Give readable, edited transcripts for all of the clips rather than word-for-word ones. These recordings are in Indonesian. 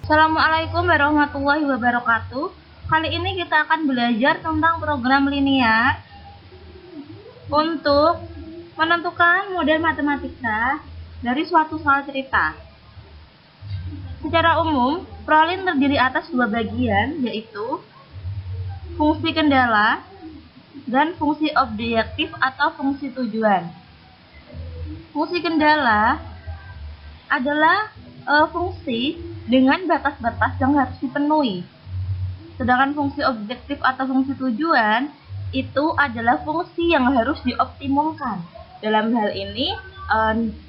Assalamualaikum warahmatullahi wabarakatuh. Kali ini kita akan belajar tentang program linear untuk menentukan model matematika dari suatu soal cerita. Secara umum, prolin terdiri atas dua bagian, yaitu fungsi kendala dan fungsi objektif atau fungsi tujuan. Fungsi kendala adalah fungsi dengan batas-batas yang harus dipenuhi. Sedangkan fungsi objektif atau fungsi tujuan itu adalah fungsi yang harus dioptimumkan. Dalam hal ini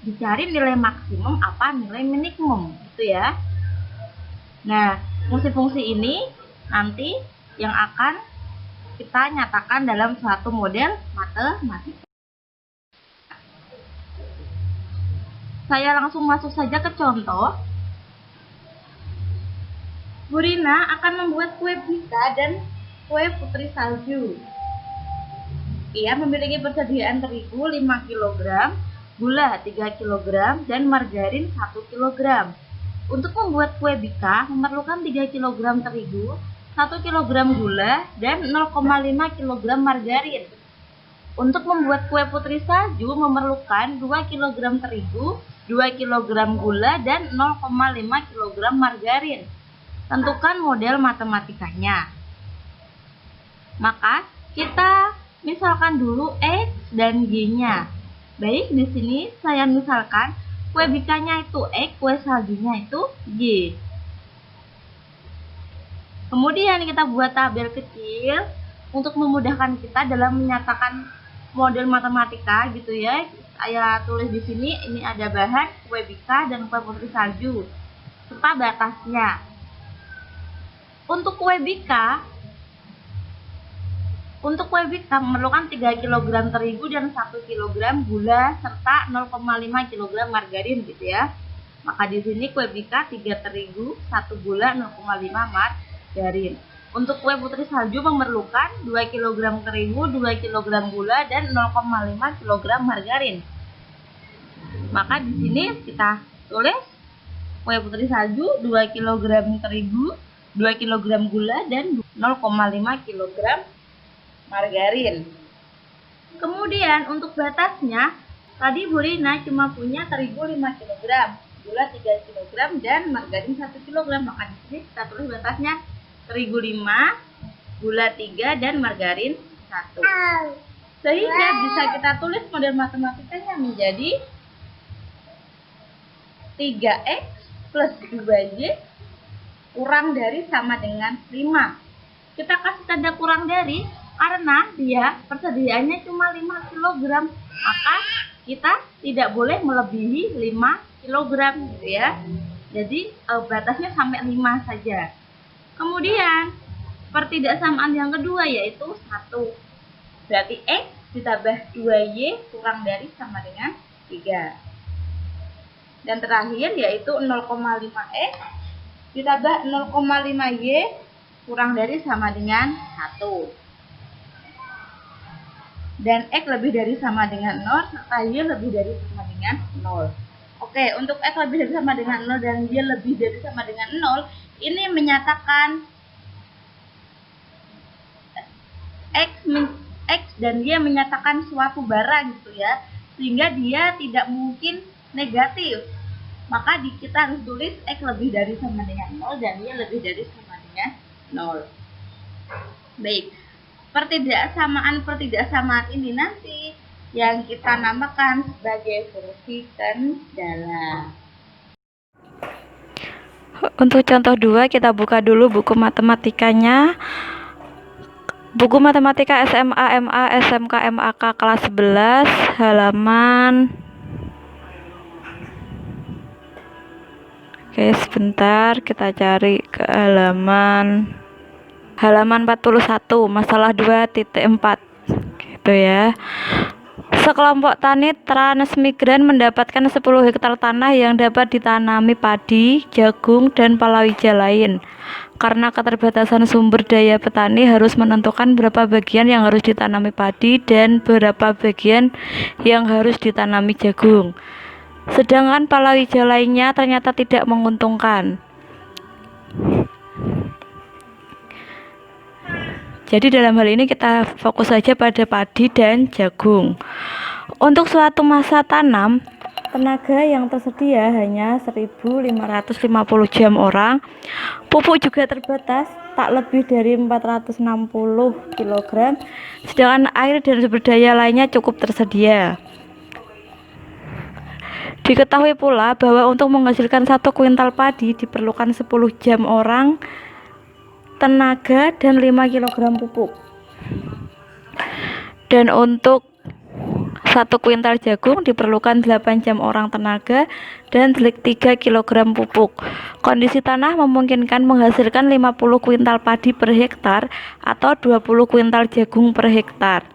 dicari nilai maksimum apa nilai minimum, gitu ya. Nah, fungsi-fungsi ini nanti yang akan kita nyatakan dalam suatu model matematika. Saya langsung masuk saja ke contoh. Bu Rina akan membuat kue pita dan kue putri salju. Ia memiliki persediaan terigu 5 kg, gula 3 kg, dan margarin 1 kg. Untuk membuat kue bika memerlukan 3 kg terigu, 1 kg gula, dan 0,5 kg margarin. Untuk membuat kue putri salju memerlukan 2 kg terigu, 2 kg gula, dan 0,5 kg margarin. Tentukan model matematikanya. Maka kita misalkan dulu X dan Y-nya. Baik, di sini saya misalkan kue bikanya itu X, kue saljunya itu Y. Kemudian kita buat tabel kecil untuk memudahkan kita dalam menyatakan model matematika, gitu ya. Saya tulis di sini, ini ada bahan kue bika dan kue putri salju serta batasnya. Untuk kue bika memerlukan 3 kg terigu dan 1 kg gula serta 0,5 kg margarin, gitu ya. Maka di sini kue bika 3 terigu, 1 gula, 0,5 margarin. Untuk kue putri salju memerlukan 2 kg terigu, 2 kg gula, dan 0,5 kg margarin. Maka di sini kita tulis kue putri salju 2 kg terigu, 2 kg gula, dan 0,5 kg margarin. Kemudian untuk batasnya, tadi Bu Rina cuma punya terigu 5 kg, gula 3 kg, dan margarin 1 kg. Maka di sini kita tulis batasnya terigu 5, gula 3, dan margarin 1. Sehingga bisa kita tulis model matematikanya menjadi 3X plus 2Y kurang dari sama dengan 5. Kita kasih tanda kurang dari karena dia persediaannya cuma 5 kg. Maka kita tidak boleh melebihi 5 kg, gitu ya. Jadi batasnya sampai 5 saja. Kemudian pertidaksamaan yang kedua yaitu 1. Berarti X ditambah 2Y kurang dari sama dengan 3. Dan terakhir yaitu 0,5X ditambah 0,5Y kurang dari sama dengan 1. Dan X lebih dari sama dengan 0 serta Y lebih dari sama dengan 0. Oke, untuk X lebih dari sama dengan 0 dan Y lebih dari sama dengan 0, ini menyatakan X dan Y menyatakan suatu barang, gitu ya. Sehingga dia tidak mungkin negatif. Maka kita harus tulis X lebih dari sama dengan 0 dan Y lebih dari sama dengan 0. Baik, pertidaksamaan ini nanti yang kita namakan sebagai fungsi kendala. Untuk contoh 2, kita buka dulu buku matematikanya. Buku matematika SMA, MA, SMK, MAK kelas 11 halaman. Oke, sebentar kita cari ke halaman 41, masalah 2.4, gitu ya. Sekelompok tani transmigran mendapatkan 10 hektar tanah yang dapat ditanami padi, jagung, dan palawija lain. Karena keterbatasan sumber daya, petani harus menentukan berapa bagian yang harus ditanami padi dan berapa bagian yang harus ditanami jagung. Sedangkan palawija lainnya ternyata tidak menguntungkan. Jadi dalam hal ini kita fokus saja pada padi dan jagung. Untuk suatu masa tanam, tenaga yang tersedia hanya 1.550 jam orang. Pupuk juga terbatas, tak lebih dari 460 kg, sedangkan air dan sumber daya lainnya cukup tersedia. Diketahui pula bahwa untuk menghasilkan 1 kuintal padi diperlukan 10 jam orang, tenaga, dan 5 kg pupuk. Dan untuk 1 kuintal jagung diperlukan 8 jam orang tenaga dan 3 kg pupuk. Kondisi tanah memungkinkan menghasilkan 50 kuintal padi per hektar atau 20 kuintal jagung per hektar.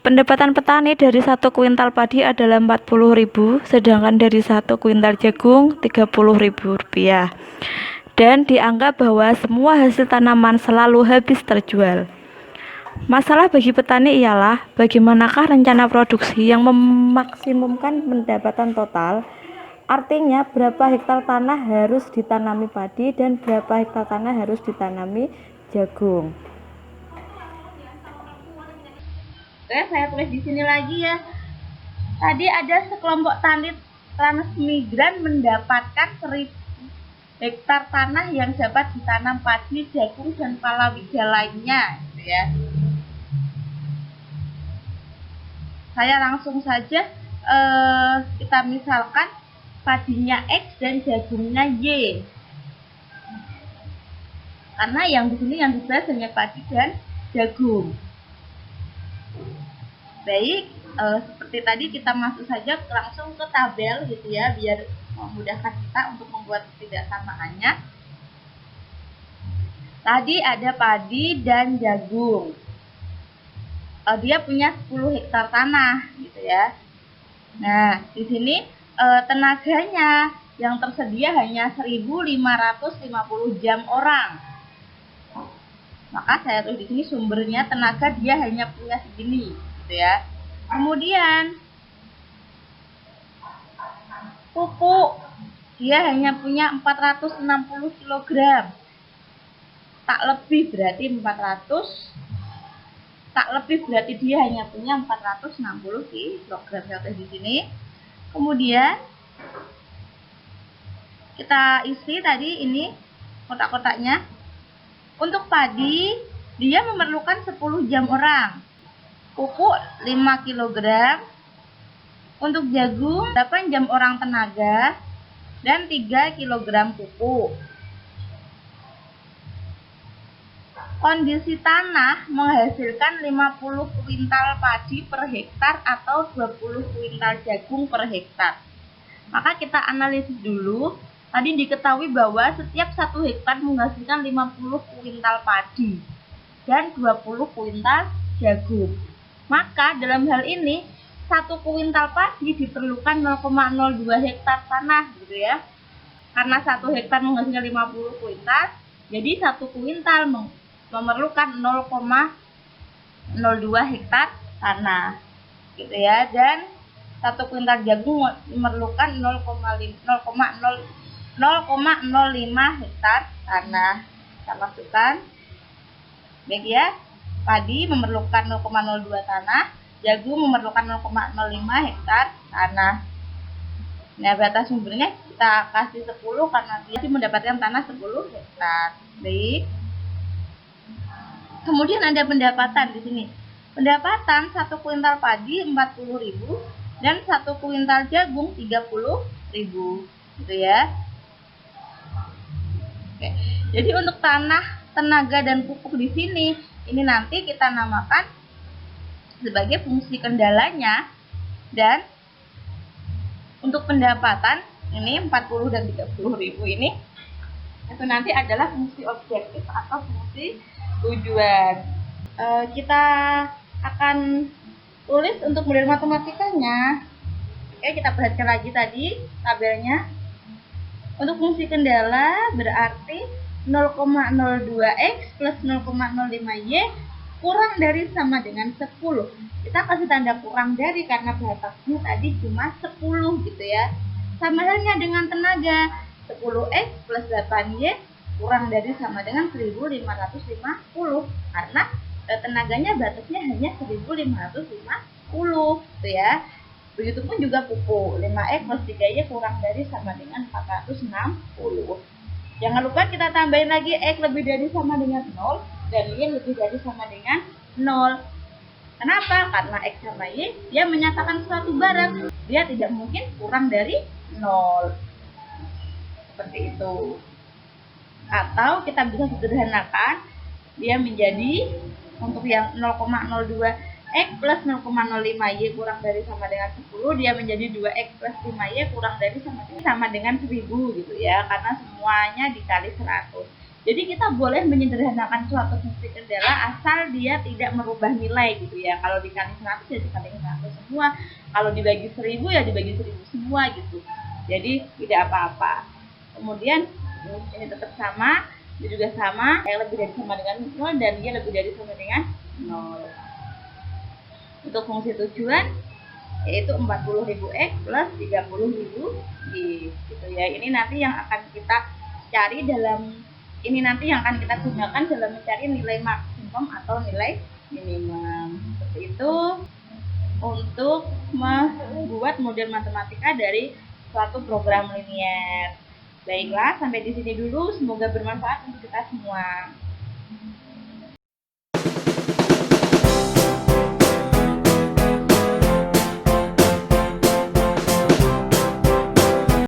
Pendapatan petani dari 1 kuintal padi adalah Rp40.000, sedangkan dari 1 kuintal jagung Rp30.000. Dan dianggap bahwa semua hasil tanaman selalu habis terjual. Masalah bagi petani ialah bagaimanakah rencana produksi yang memaksimumkan pendapatan total. Artinya berapa hektar tanah harus ditanami padi dan berapa hektar tanah harus ditanami jagung. Oke, saya tulis di sini lagi ya. Tadi ada sekelompok tani transmigran mendapatkan 1.000 hektar tanah yang dapat ditanam padi, jagung, dan palawija lainnya, gitu ya. Saya langsung saja kita misalkan padinya X dan jagungnya Y. Karena yang di sini yang dibahas hanya padi dan jagung. Baik, seperti tadi kita masuk saja langsung ke tabel gitu ya, biar memudahkan kita untuk membuat ketidaksamaannya. Tadi ada padi dan jagung. Dia punya 10 hektar tanah gitu ya. Nah, di sini tenaganya yang tersedia hanya 1.550 jam orang. Maka saya tulis di sini sumbernya tenaga dia hanya punya segini gitu ya. Kemudian pupuk dia hanya punya 460 kg, tak lebih berarti dia hanya punya 460 kg di sini. Kemudian kita isi tadi ini kotak-kotaknya. Untuk padi dia memerlukan 10 jam orang, pupuk 5 kg. Untuk jagung 8 jam orang tenaga dan 3 kg pupuk. Kondisi tanah menghasilkan 50 kuintal padi per hektar atau 20 kuintal jagung per hektar. Maka kita analisis dulu. Tadi diketahui bahwa setiap 1 hektar menghasilkan 50 kuintal padi dan 20 kuintal jagung. Maka dalam hal ini 1 kuintal padi diperlukan 0,02 hektar tanah gitu ya. Karena 1 hektar menghasilkan 50 kuintal, jadi 1 kuintal memerlukan 0,02 hektar tanah gitu ya. Dan 1 kuintal jagung memerlukan 0,05 hektar tanah. Kita masukkan. Baik ya. Padi memerlukan 0,02 tanah, jagung memerlukan 0,05 hektar tanah. Nah, batas sumbernya kita kasih 10 karena dia mendapatkan tanah 10 hektar. Baik. Kemudian ada pendapatan di sini. Pendapatan 1 kuintal padi 40.000 dan 1 kuintal jagung 30.000, gitu ya. Oke. Jadi untuk tanah, tenaga, dan pupuk di sini ini nanti kita namakan sebagai fungsi kendalanya, dan untuk pendapatan ini 40 dan 30.000 ini itu nanti adalah fungsi objektif atau fungsi tujuan. Kita akan tulis untuk model matematikanya. Oke, kita perhatikan lagi tadi tabelnya. Untuk fungsi kendala berarti 0,02x plus 0,05y kurang dari sama dengan 10. Kita kasih tanda kurang dari karena batasnya tadi cuma 10 gitu ya. Sama halnya dengan tenaga, 10x plus 8y kurang dari sama dengan 1550 karena tenaganya batasnya hanya 1550 gitu ya. Begitupun juga pupuk 5X plus 3Y kurang dari sama dengan 460. Jangan lupa kita tambahin lagi X lebih dari sama dengan 0 dan Y lebih dari sama dengan 0. Kenapa? Karena X sama Y dia menyatakan suatu barang, dia tidak mungkin kurang dari 0. Seperti itu. Atau kita bisa sederhanakan dia menjadi untuk yang 0,02 X plus 0,05Y kurang dari sama dengan 10, dia menjadi 2X plus 5Y kurang dari sama dengan 1000 gitu ya, karena semuanya dikali 100. Jadi kita boleh menyederhanakan suatu fungsi kendala asal dia tidak merubah nilai gitu ya. Kalau dikali 100 ya dikali 100 semua, kalau dibagi 1000 ya dibagi 1000 semua gitu. Jadi tidak apa-apa. Kemudian ini tetap sama, ini juga sama, yang lebih dari sama dengan 0 dan dia lebih dari sama dengan 0. Untuk fungsi tujuan yaitu 40.000X plus 30.000Y gitu ya. Ini nanti yang akan kita cari ini nanti yang akan kita gunakan dalam mencari nilai maksimum atau nilai minimum. Seperti itu untuk membuat model matematika dari suatu program linier. Baiklah, sampai di sini dulu. Semoga bermanfaat untuk kita semua.